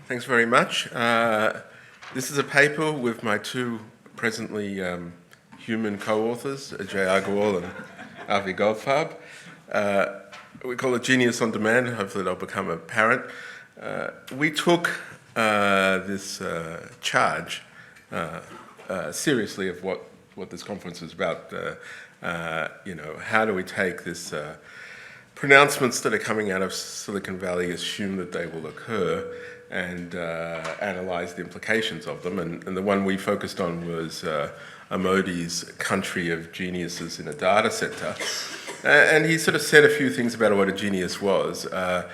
Thanks very much. This is a paper with my two presently human co-authors, Ajay Agrawal and Alfred Goldfarb. We call it Genius on Demand. Hopefully that'll become apparent. We took this charge seriously of what this conference is about. How do we take this pronouncements that are coming out of Silicon Valley, assume that they will occur, and analyze the implications of them. And the one we focused on was Modi's country of geniuses in a data center. And he sort of said a few things about what a genius was. By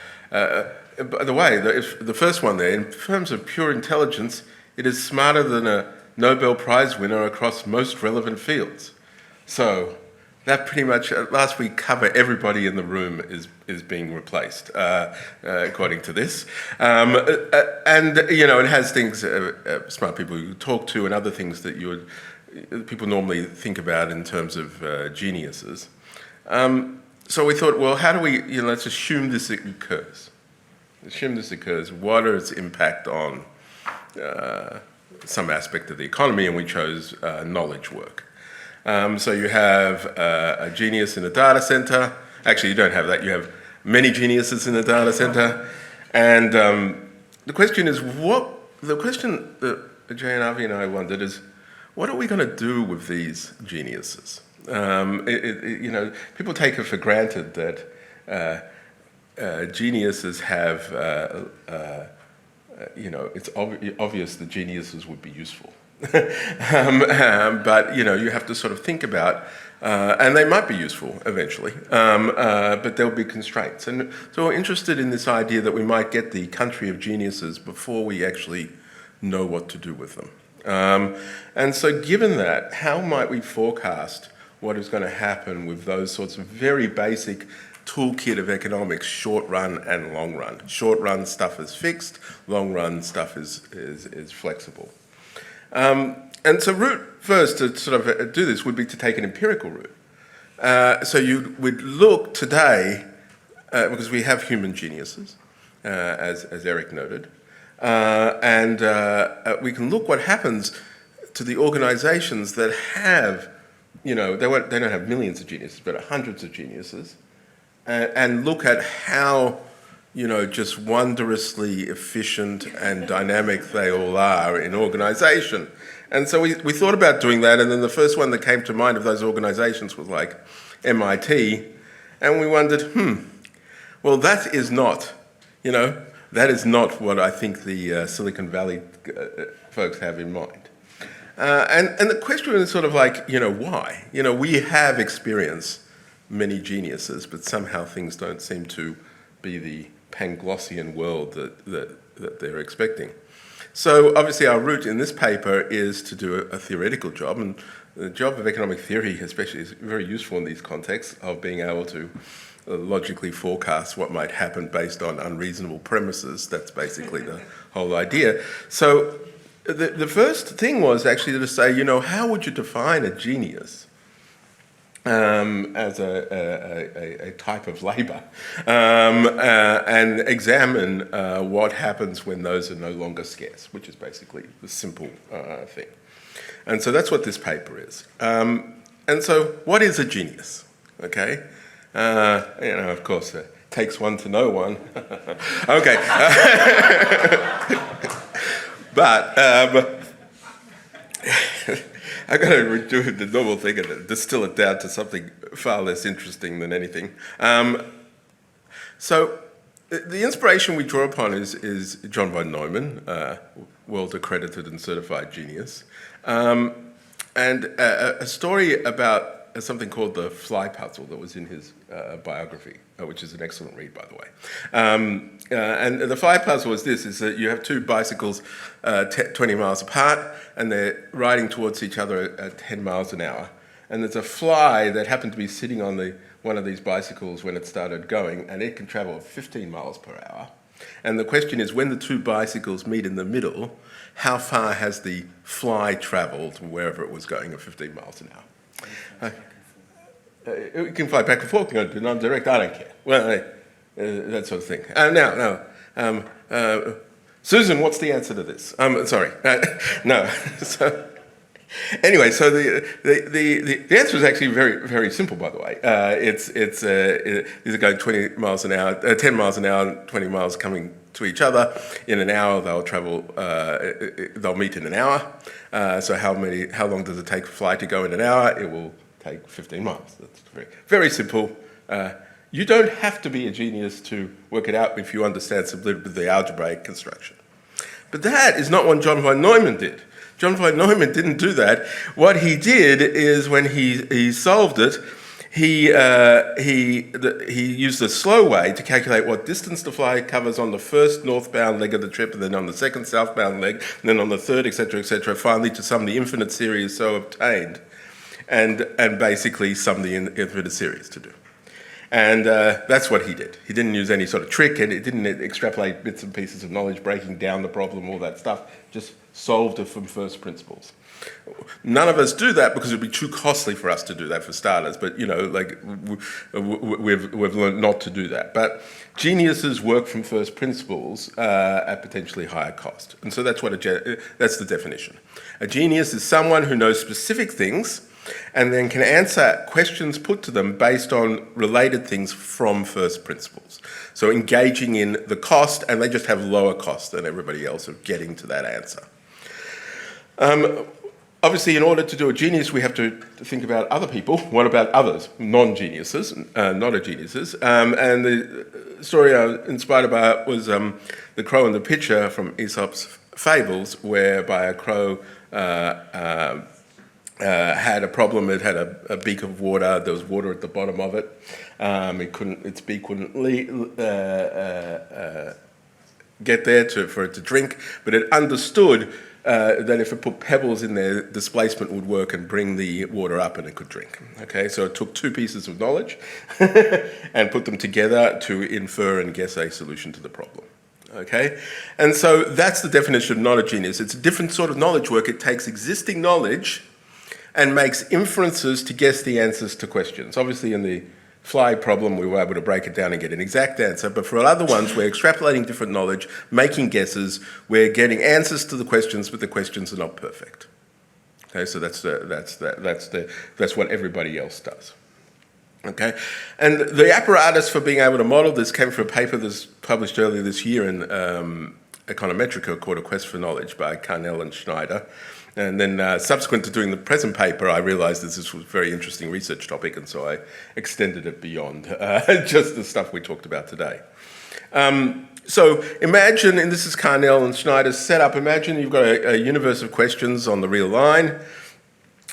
the way, the first one there, in terms of pure intelligence, it is smarter than a Nobel Prize winner across most relevant fields. So that pretty much, at last we cover everybody in the room is being replaced, according to this. And, it has things, smart people you talk to and other things that people normally think about in terms of geniuses. So we thought, well, how do we, let's assume this occurs. Assume this occurs. What is its impact on some aspect of the economy? And we chose knowledge work. So you have a genius in a data center. Actually, you don't have that. You have many geniuses in a data center. And the question is, the question that Ajay and Avi and I wondered is, what are we going to do with these geniuses? People take it for granted that geniuses have, it's obvious that geniuses would be useful. But you have to sort of think about, and they might be useful eventually, but there'll be constraints. And so we're interested in this idea that we might get the country of geniuses before we actually know what to do with them. And so given that, how might we forecast what is going to happen with those sorts of very basic toolkit of economics, short run and long run? Short run stuff is fixed, long run stuff is flexible. And so route first to sort of do this would be to take an empirical route. So you would look today, because we have human geniuses, as Erik noted, and we can look what happens to the organizations that have, they don't have millions of geniuses, but hundreds of geniuses, and look at how just wondrously efficient and dynamic they all are in organization. And so we thought about doing that, and then the first one that came to mind of those organizations was like MIT, and we wondered, well, that is not what I think the Silicon Valley folks have in mind. And the question is sort of like, why? We have experienced many geniuses, but somehow things don't seem to be the Panglossian world that they're expecting. So obviously our route in this paper is to do a theoretical job, and the job of economic theory especially is very useful in these contexts of being able to logically forecast what might happen based on unreasonable premises. That's basically the whole idea. So the first thing was actually to say, how would you define a genius? As a type of labor, and examine what happens when those are no longer scarce, which is basically the simple thing. And so that's what this paper is. And so what is a genius? Okay? Of course, it takes one to know one. Okay. But I've got to do the normal thing and distill it down to something far less interesting than anything. So the inspiration we draw upon is John von Neumann, world accredited and certified genius, and a story about something called the fly puzzle that was in his biography, which is an excellent read, by the way. And the fly puzzle is that you have two bicycles 20 miles apart, and they're riding towards each other at 10 miles an hour. And there's a fly that happened to be sitting on one of these bicycles when it started going, and it can travel 15 miles per hour. And the question is, when the two bicycles meet in the middle, how far has the fly traveled wherever it was going at 15 miles an hour? It can fly back and forth, non-direct, I don't care. Well, that sort of thing. Susan, what's the answer to this? Sorry, no. So anyway, so the answer is actually very, very simple, by the way. These are going 20 miles an hour, 10 miles an hour, 20 miles coming to each other. In an hour, they'll meet in an hour. So how long does it take for flight to go in an hour? It will take 15 miles. That's very, very simple. You don't have to be a genius to work it out if you understand some little bit of the algebraic construction. But that is not what John von Neumann did. John von Neumann didn't do that. What he did is when he solved it, he used the slow way to calculate what distance the flight covers on the first northbound leg of the trip, and then on the second southbound leg, and then on the third, etc., finally to sum the infinite series so obtained, and basically sum the infinite series to do. And that's what he did. He didn't use any sort of trick, and he didn't extrapolate bits and pieces of knowledge, breaking down the problem, all that stuff. Just solved it from first principles. None of us do that because it would be too costly for us to do that, for starters. But we've learned not to do that. But geniuses work from first principles at potentially higher cost, and so that's the definition. A genius is someone who knows specific things and then can answer questions put to them based on related things from first principles. So engaging in the cost, and they just have lower cost than everybody else of getting to that answer. Obviously, in order to do a genius, we have to think about other people. What about others, non-geniuses, not geniuses? And the story I was inspired by was The Crow and the Pitcher from Aesop's Fables, whereby a crow had a problem. It had a beak of water. There was water at the bottom of it. Its beak wouldn't get there for it to drink, but it understood that if it put pebbles in there, displacement would work and bring the water up and it could drink. Okay, so it took two pieces of knowledge and put them together to infer and guess a solution to the problem. Okay, and so that's the definition of not a genius. It's a different sort of knowledge work. It takes existing knowledge and makes inferences to guess the answers to questions. Obviously, in the fly problem, we were able to break it down and get an exact answer, but for other ones, we're extrapolating different knowledge, making guesses, we're getting answers to the questions, but the questions are not perfect. Okay, so that's what everybody else does. Okay, and the apparatus for being able to model this came from a paper that was published earlier this year in Econometrica called A Quest for Knowledge by Carnell and Schneider. And then subsequent to doing the present paper, I realized this was a very interesting research topic, and so I extended it beyond just the stuff we talked about today. So imagine, and this is Carnell and Schneider's setup, imagine you've got a universe of questions on the real line.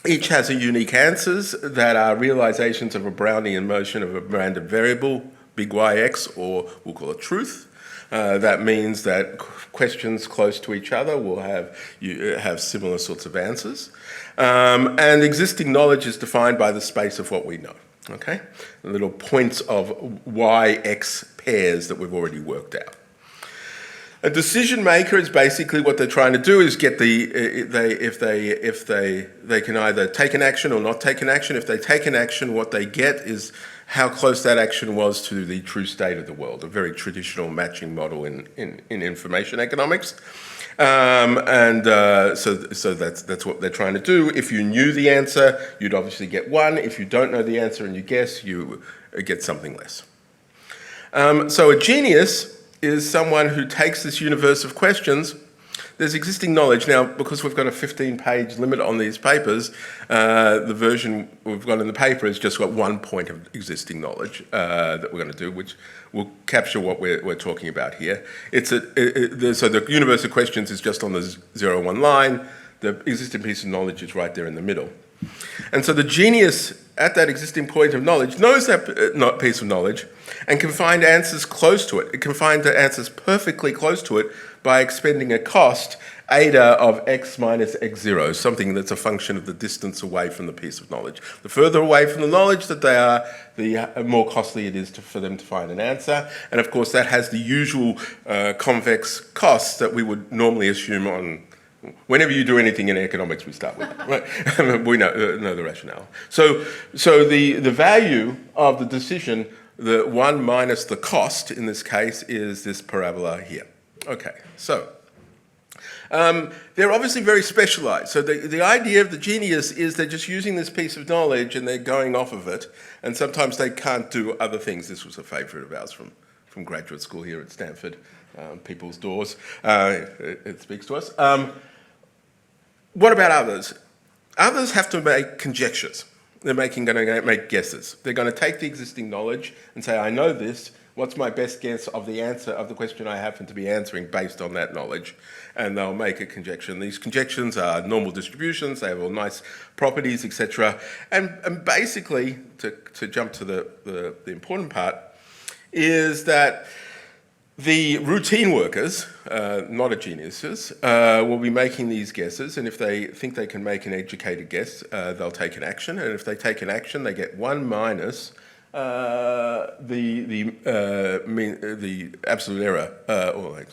Each has a unique answers that are realizations of a Brownian motion of a random variable, big Yx, or we'll call it truth. That means that questions close to each other will have similar sorts of answers. And existing knowledge is defined by the space of what we know. Okay? The little points of Yx pairs that we've already worked out. A decision maker is basically what they're trying to do is get if they can either take an action or not take an action. If they take an action, what they get is how close that action was to the true state of the world, a very traditional matching model in information economics. So that's what they're trying to do. If you knew the answer, you'd obviously get one. If you don't know the answer and you guess, you get something less. So a genius is someone who takes this universe of questions. There's existing knowledge. Now, because we've got a 15-page limit on these papers, the version we've got in the paper has just got one point of existing knowledge that we're going to do, which will capture what we're talking about here. So the universe of questions is just on the 0-1 line. The existing piece of knowledge is right there in the middle. And so the genius at that existing point of knowledge knows that piece of knowledge and can find answers close to it. It can find the answers perfectly close to it by expending a cost, eta of x minus x0, something that's a function of the distance away from the piece of knowledge. The further away from the knowledge that they are, the more costly it is for them to find an answer. And of course, that has the usual convex costs that we would normally assume on whenever you do anything in economics, we start with that, right? We know the rationale. So the value of the decision, the one minus the cost in this case, is this parabola here. Okay, so They're obviously very specialized. So the idea of the genius is they're just using this piece of knowledge and they're going off of it. And sometimes they can't do other things. This was a favorite of ours from graduate school here at Stanford, People's Doors. It speaks to us. What about others? Others have to make conjectures. They're going to make guesses. They're going to take the existing knowledge and say, I know this. What's my best guess of the answer of the question I happen to be answering based on that knowledge? And they'll make a conjecture. And these conjectures are normal distributions. They have all nice properties, etc. And basically, to jump to the important part, is that the routine workers, not geniuses, will be making these guesses, and if they think they can make an educated guess, they'll take an action, and if they take an action, they get 1 minus the absolute error, or like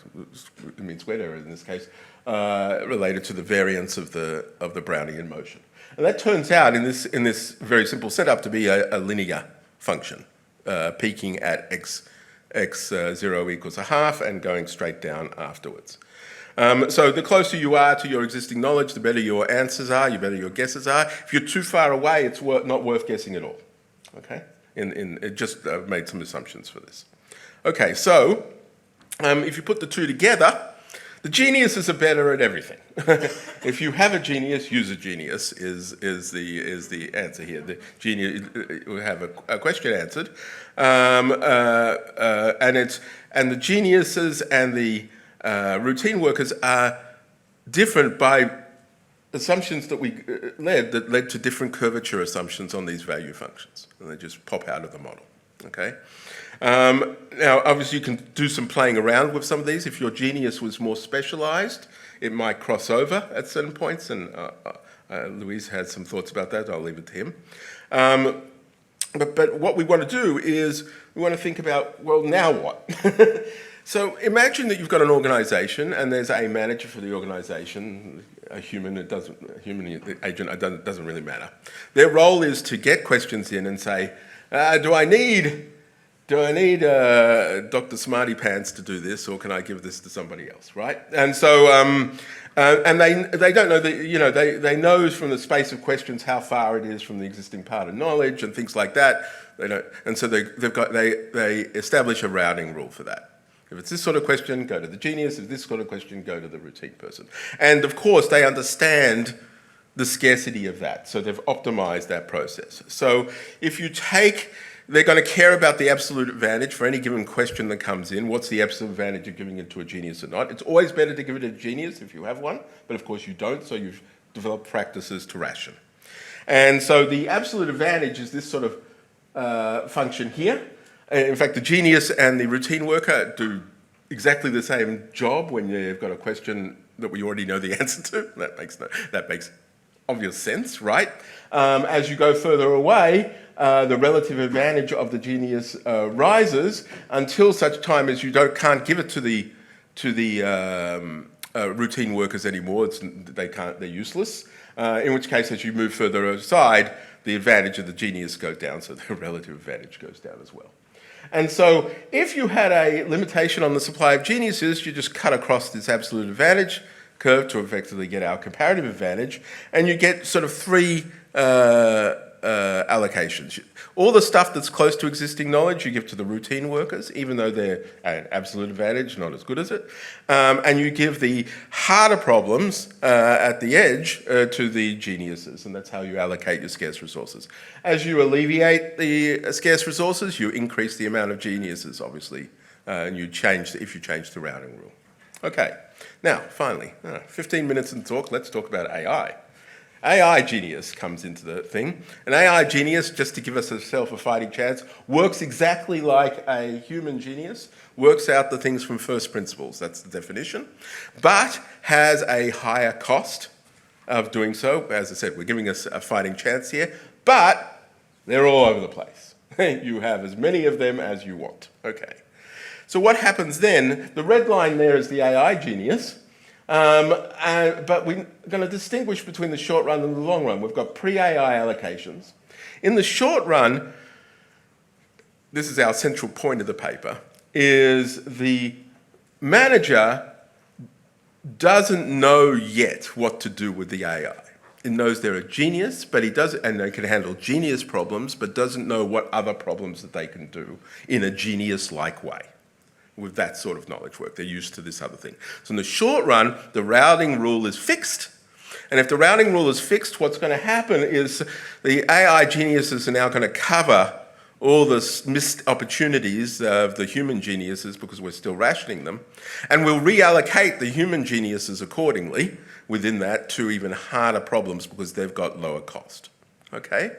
the mean squared error in this case, related to the variance of the Brownian motion. And that turns out in this very simple setup to be a linear function, peaking at x0 equals a half and going straight down afterwards. So the closer you are to your existing knowledge, the better your answers are, the better your guesses are. If you're too far away, it's not worth guessing at all. Okay? I've made some assumptions for this. Okay, so if you put the two together, the geniuses are better at everything. If you have a genius, use a genius is the answer here. The genius will have a question answered, and the geniuses and the routine workers are different by assumptions that led to different curvature assumptions on these value functions, and they just pop out of the model. Okay. Now, obviously, you can do some playing around with some of these. If your genius was more specialized, it might cross over at certain points, and Louise had some thoughts about that. I'll leave it to him. But what we want to do is we want to think about, well, now what? So imagine that you've got an organization, and there's a manager for the organization, a human agent, it doesn't really matter. Their role is to get questions in and say, do I need Dr. Smarty Pants to do this, or can I give this to somebody else, right? And so, and they don't know that, they know from the space of questions how far it is from the existing part of knowledge and things like that. They don't, and so they establish a routing rule for that. If it's this sort of question, go to the genius. If this sort of question, go to the routine person. And of course, they understand the scarcity of that, so they've optimized that process. So if you they're going to care about the absolute advantage for any given question that comes in. What's the absolute advantage of giving it to a genius or not? It's always better to give it to a genius if you have one, but of course you don't, so you've developed practices to ration. And so the absolute advantage is this sort of function here. In fact, the genius and the routine worker do exactly the same job when you've got a question that we already know the answer to. That makes obvious sense, right? As you go further away, the relative advantage of the genius rises until such time as you can't give it to the routine workers anymore. They're useless. In which case, as you move further aside, the advantage of the genius goes down, so the relative advantage goes down as well. And so if you had a limitation on the supply of geniuses, you just cut across this absolute advantage curve to effectively get our comparative advantage, and you get sort of 3 allocations. All the stuff that's close to existing knowledge you give to the routine workers, even though they're an absolute advantage, not as good as it. And you give the harder problems at the edge to the geniuses, and that's how you allocate your scarce resources. As you alleviate the scarce resources, you increase the amount of geniuses, obviously, and if you change the routing rule. Okay, now, finally, 15 minutes in talk, let's talk about AI. AI genius comes into the thing. An AI genius, just to give us ourselves a fighting chance, works exactly like a human genius, works out the things from first principles, that's the definition, but has a higher cost of doing so. As I said, we're giving us a fighting chance here, but they're all over the place. You have as many of them as you want. Okay. So what happens then, the red line there is the AI genius, but we're going to distinguish between the short run and the long run. We've got pre-AI allocations. In the short run, this is our central point of the paper, is the manager doesn't know yet what to do with the AI. It knows they're a genius, but he does, and they can handle genius problems, but doesn't know what other problems that they can do in a genius-like way. With that sort of knowledge work, they're used to this other thing. So in the short run, the routing rule is fixed. And if the routing rule is fixed, what's going to happen is the AI geniuses are now going to cover all the missed opportunities of the human geniuses because we're still rationing them. And we'll reallocate the human geniuses accordingly within that to even harder problems because they've got lower cost. Okay?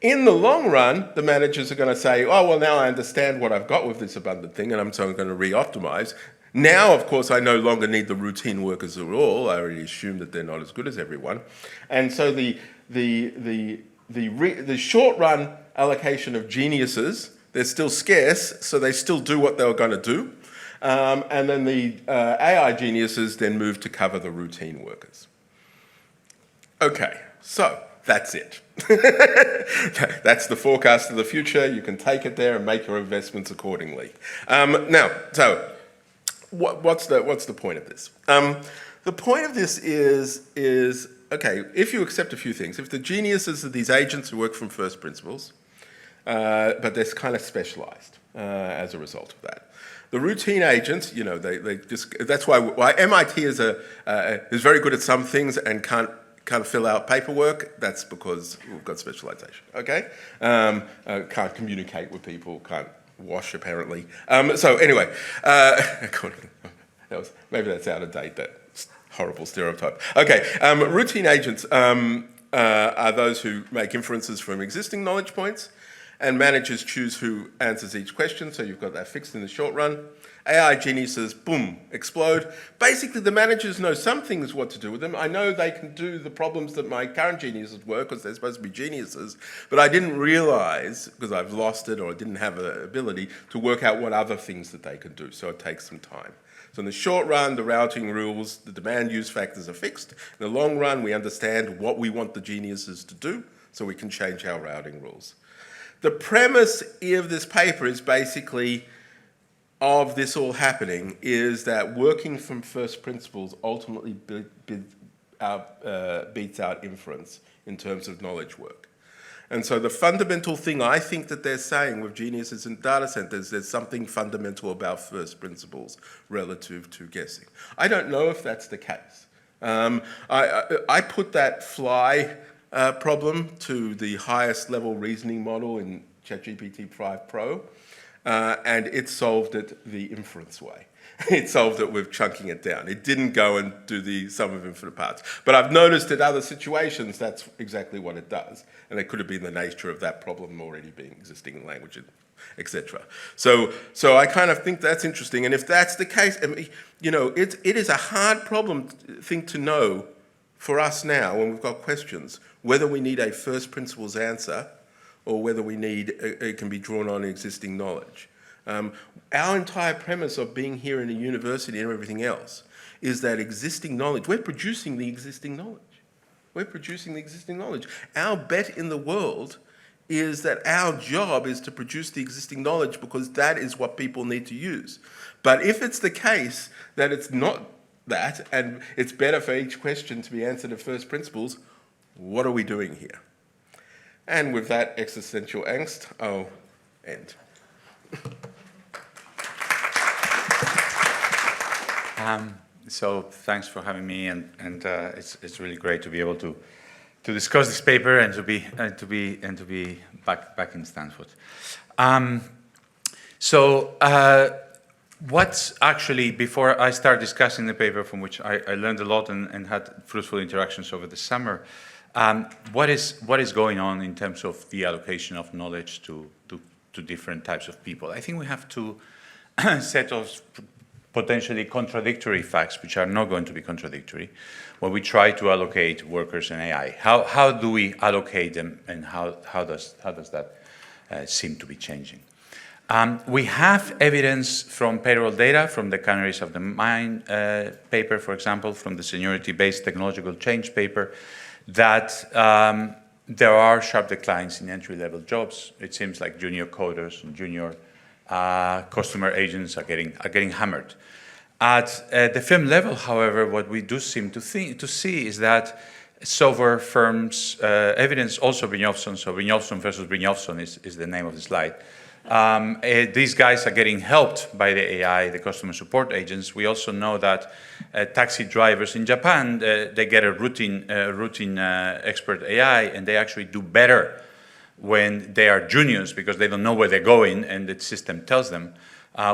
In the long run, the managers are going to say, oh, well, now I understand what I've got with this abundant thing, and I'm going to re-optimize. Now, of course, I no longer need the routine workers at all. I already assume that they're not as good as everyone. And so the short-run allocation of geniuses, they're still scarce, so they still do what they were going to do. And then the AI geniuses then move to cover the routine workers. Okay, so that's it. That's the forecast of the future. You can take it there and make your investments accordingly. Now, so what's the point of this? The point of this is okay, if you accept a few things, if the geniuses are these agents who work from first principles, but they're kind of specialized as a result of that. The routine agents, you know, they just, that's why MIT is very good at some things and can't fill out paperwork. That's because we've got specialization, okay? Can't communicate with people, can't wash apparently. So anyway, maybe that's out of date, that horrible stereotype. Okay, routine agents are those who make inferences from existing knowledge points, and managers choose who answers each question, so you've got that fixed in the short run. AI geniuses, boom, explode. Basically, the managers know some things what to do with them. I know they can do the problems that my current geniuses work because they're supposed to be geniuses, but I didn't realize, because I've lost it or I didn't have the ability, to work out what other things that they can do, so it takes some time. So in the short run, the routing rules, the demand use factors are fixed. In the long run, we understand what we want the geniuses to do, so we can change our routing rules. The premise of this paper is basically, of this all happening, is that working from first principles ultimately beats out inference in terms of knowledge work. And so the fundamental thing I think that they're saying with geniuses in data centers, there's something fundamental about first principles relative to guessing. I don't know if that's the case. I put that fly problem to the highest level reasoning model in ChatGPT 5 Pro, and it solved it the inference way. It solved it with chunking it down. It didn't go and do the sum of infinite parts. But I've noticed in other situations that's exactly what it does. And it could have been the nature of that problem already being existing in language, etc. So I kind of think that's interesting. And if that's the case, you know, it is a hard thing to know for us now when we've got questions, whether we need a first principles answer or whether we need, it can be drawn on existing knowledge. Our entire premise of being here in a university and everything else is that existing knowledge, we're producing the existing knowledge. We're producing the existing knowledge. Our bet in the world is that our job is to produce the existing knowledge because that is what people need to use. But if it's the case that it's not that, and it's better for each question to be answered at first principles, what are we doing here? And with that existential angst, I'll end. So thanks for having me, and it's really great to be able to discuss this paper and to be back in Stanford. What's actually, before I start discussing the paper, from which I learned a lot and had fruitful interactions over the summer, what is going on in terms of the allocation of knowledge to different types of people? I think we have two set of potentially contradictory facts, which are not going to be contradictory, when we try to allocate workers and AI. How do we allocate them, and how does that seem to be changing? We have evidence from payroll data, from the Canaries of the Mine paper, for example, from the seniority-based technological change paper, that there are sharp declines in entry-level jobs. It seems like junior coders and junior customer agents are getting hammered. At the firm level, however, what we do seem to see is that software firms, evidence also Brynjolfsson, so Brynjolfsson versus Brynjolfsson is the name of the slide. These guys are getting helped by the AI, the customer support agents. We also know that taxi drivers in Japan, they get a routine expert AI, and they actually do better when they are juniors because they don't know where they're going and the system tells them.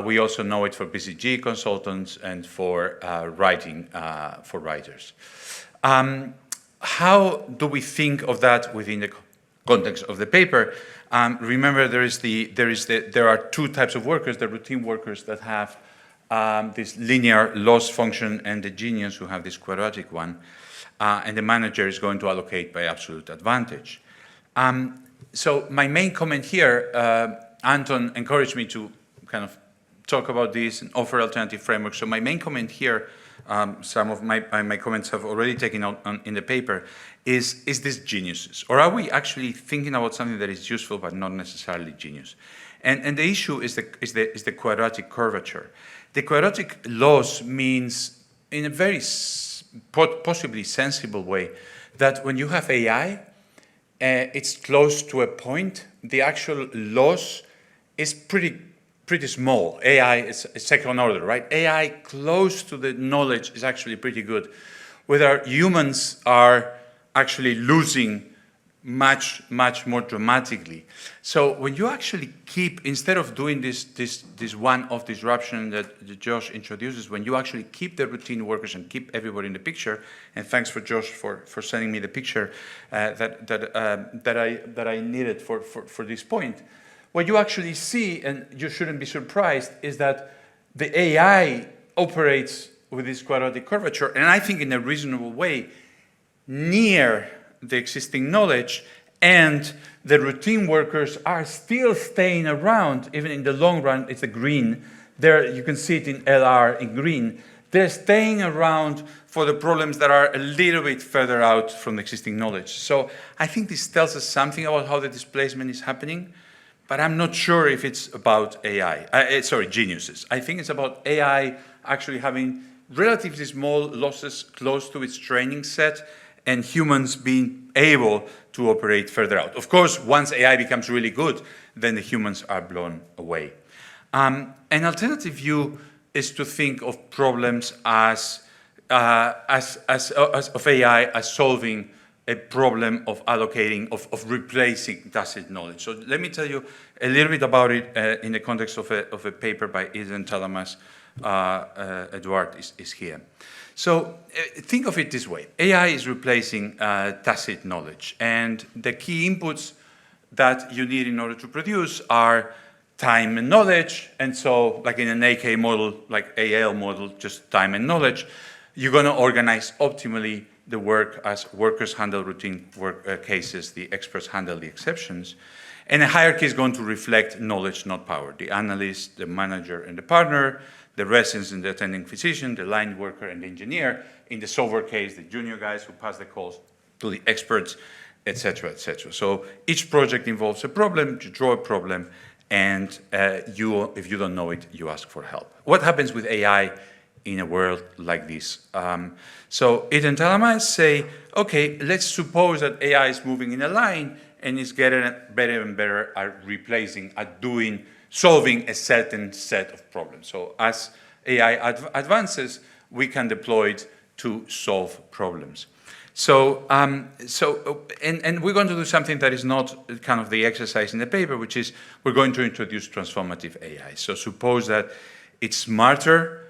We also know it for BCG consultants and for writing for writers. How do we think of that within the context of the paper? Remember, there are two types of workers: the routine workers that have this linear loss function, and the genius who have this quadratic one. And the manager is going to allocate by absolute advantage. So my main comment here, Anton encouraged me to kind of talk about this and offer alternative frameworks. So my main comment here, some of my comments have already taken on in the paper, is this geniuses? Or are we actually thinking about something that is useful but not necessarily genius? And the issue is the quadratic curvature. The quadratic loss means, in a very possibly sensible way, that when you have AI, it's close to a point. The actual loss is pretty small. AI is second order, right? AI close to the knowledge is actually pretty good. Whether humans are actually losing much more dramatically. So when you actually keep, instead of doing this one-off disruption that Josh introduces, when you actually keep the routine workers and keep everybody in the picture, and thanks for Josh for sending me the picture that I needed for this point, what you actually see, and you shouldn't be surprised, is that the AI operates with this quadratic curvature, and I think in a reasonable way, near the existing knowledge, and the routine workers are still staying around, even in the long run. It's a green. There, you can see it in LR in green. They're staying around for the problems that are a little bit further out from the existing knowledge. So I think this tells us something about how the displacement is happening, but I'm not sure if it's about geniuses. I think it's about AI actually having relatively small losses close to its training set, and humans being able to operate further out. Of course, once AI becomes really good, then the humans are blown away. An alternative view is to think of problems of AI as solving a problem of allocating, of replacing tacit knowledge. So let me tell you a little bit about it in the context of a paper by Eden Talamas. Eduard is here. So think of it this way. AI is replacing tacit knowledge, and the key inputs that you need in order to produce are time and knowledge. And so, like in an AK model, like AL model, just time and knowledge, you're going to organize optimally the work as workers handle routine work cases, the experts handle the exceptions. And a hierarchy is going to reflect knowledge, not power. The analyst, the manager, and the partner, the residents and the attending physician, the line worker and the engineer. In the software case, the junior guys who pass the calls to the experts, et cetera, et cetera. So each project involves a problem, you draw a problem, and if you don't know it, you ask for help. What happens with AI in a world like this? So Eden Talamas say, okay, let's suppose that AI is moving in a line and is getting better and better at replacing, at solving a certain set of problems. So as AI advances, we can deploy it to solve problems. So, and we're going to do something that is not kind of the exercise in the paper, which is we're going to introduce transformative AI. So suppose that it's smarter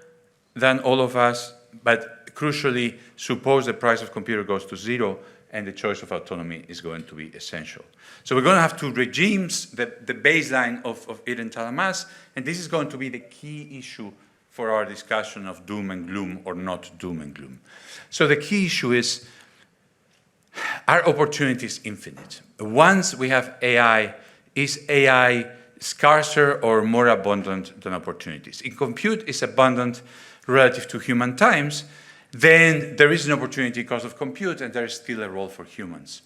than all of us, but crucially, suppose the price of computer goes to zero and the choice of autonomy is going to be essential. So we're going to have two regimes, the baseline of Eden Talamas, and this is going to be the key issue for our discussion of doom and gloom or not doom and gloom. So the key issue is, are opportunities infinite? Once we have AI, is AI scarcer or more abundant than opportunities? If compute is abundant relative to human times, then there is an opportunity because of compute and there is still a role for humans.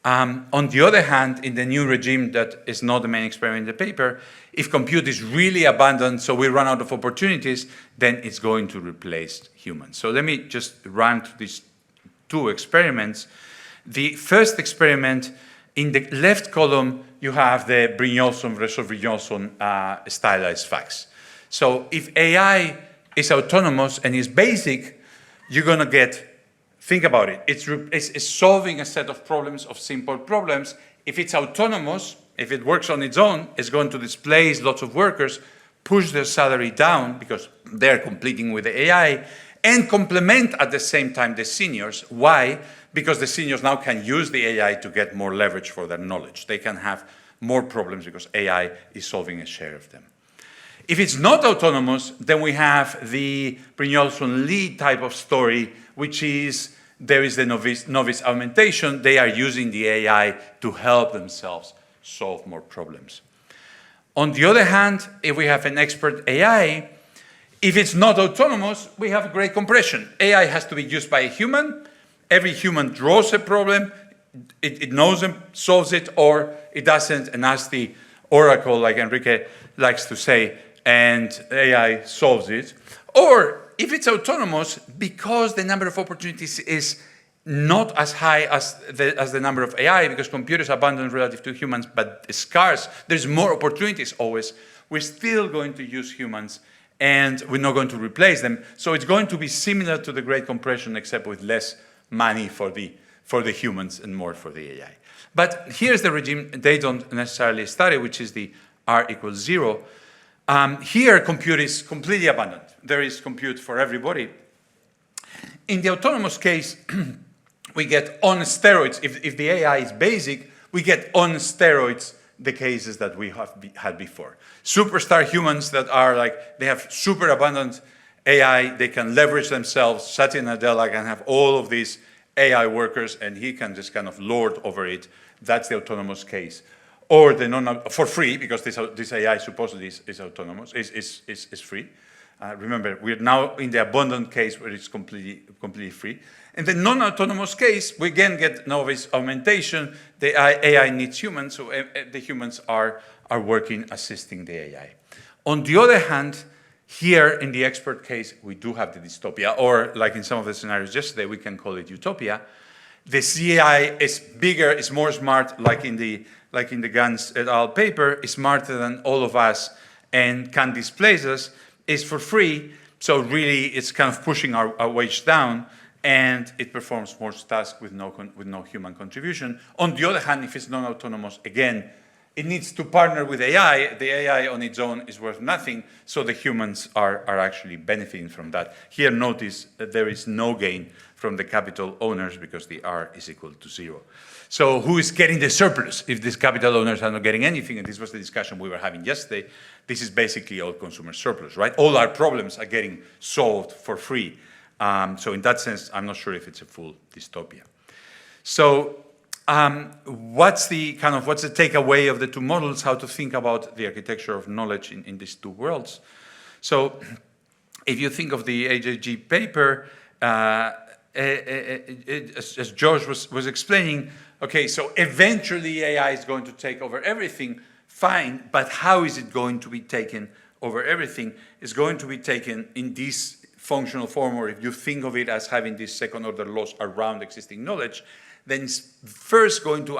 On the other hand, in the new regime that is not the main experiment in the paper, if compute is really abundant, so we run out of opportunities, then it's going to replace humans. So let me just run through these two experiments. The first experiment, in the left column, you have the Brynjolfsson versus Brynjolfsson stylized facts. So if AI is autonomous and is basic, you're going to get, think about it, it's solving a set of problems, of simple problems. If it's autonomous, if it works on its own, it's going to displace lots of workers, push their salary down because they're competing with the AI, and complement at the same time the seniors. Why? Because the seniors now can use the AI to get more leverage for their knowledge. They can have more problems because AI is solving a share of them. If it's not autonomous, then we have the Brynjolfsson lead type of story, which is there is the novice augmentation. They are using the AI to help themselves solve more problems. On the other hand, if we have an expert AI, if it's not autonomous, we have great compression. AI has to be used by a human. Every human draws a problem, it knows them, solves it, or it doesn't, and asks the oracle, like Enrique likes to say, and AI solves it. Or if it's autonomous, because the number of opportunities is not as high as the number of AI, because computers are abundant relative to humans, but scarce, there's more opportunities always, we're still going to use humans, and we're not going to replace them. So it's going to be similar to the Great Compression, except with less money for the humans and more for the AI. But here's the regime they don't necessarily study, which is the R equals 0. Here, compute is completely abundant. There is compute for everybody. In the autonomous case, we get on steroids. If the AI is basic, we get on steroids the cases that we have had before. Superstar humans that are like, they have super abundant AI, they can leverage themselves. Satya Nadella can have all of these AI workers and he can just kind of lord over it. That's the autonomous case. Or the for free, because this AI supposedly is autonomous, is free. Remember, we're now in the abundant case where it's completely free. In the non-autonomous case, we again get novice augmentation. The AI needs humans, so the humans are working, assisting the AI. On the other hand, here in the expert case, we do have the dystopia, or like in some of the scenarios yesterday, we can call it utopia. The CI is bigger, is more smart, like in the Gans et al. Paper, is smarter than all of us and can displace us, is for free, so really it's kind of pushing our wage down, and it performs more tasks with no human contribution. On the other hand, if it's non-autonomous, again, it needs to partner with AI. The AI on its own is worth nothing, so the humans are actually benefiting from that. Here, notice that there is no gain from the capital owners because the R is equal to 0. So who is getting the surplus if these capital owners are not getting anything? And this was the discussion we were having yesterday. This is basically all consumer surplus, right? All our problems are getting solved for free. So in that sense, I'm not sure if it's a full dystopia. So what's the takeaway of the two models, how to think about the architecture of knowledge in these two worlds? So if you think of the AJG paper, as George was explaining, okay, so eventually AI is going to take over everything, fine, but how is it going to be taken over everything? It's going to be taken in this functional form, or if you think of it as having these second order laws around existing knowledge, then it's first going to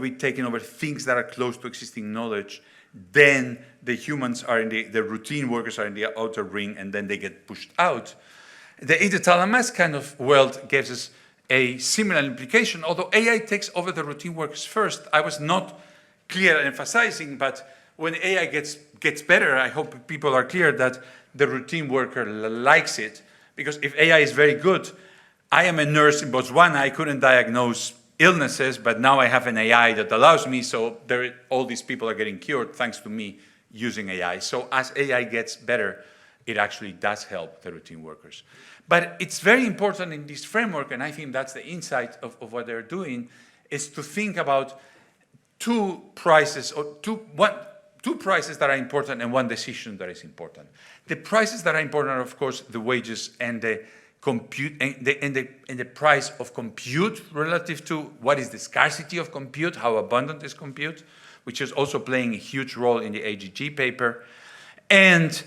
be taking over things that are close to existing knowledge. Then the humans are the routine workers are in the outer ring, and then they get pushed out. The hypothalamus kind of world gives us a similar implication, although AI takes over the routine workers first. I was not clear in emphasizing, but when AI gets better, I hope people are clear that the routine worker likes it, because if AI is very good, I am a nurse in Botswana, I couldn't diagnose illnesses, but now I have an AI that allows me, so all these people are getting cured thanks to me using AI. So as AI gets better, it actually does help the routine workers. But it's very important in this framework, and I think that's the insight of what they're doing, is to think about two prices that are important and one decision that is important. The prices that are important are, of course, the wages and the compute and the price of compute relative to what is the scarcity of compute, how abundant is compute, which is also playing a huge role in the AGG paper, and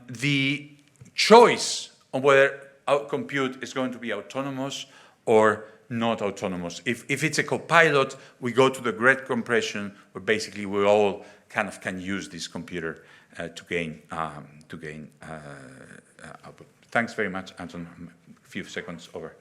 the choice on whether compute is going to be autonomous or not autonomous. If it's a copilot, we go to the great compression, where basically we all kind of can use this computer to gain output. Thanks very much, Anton. A few seconds over.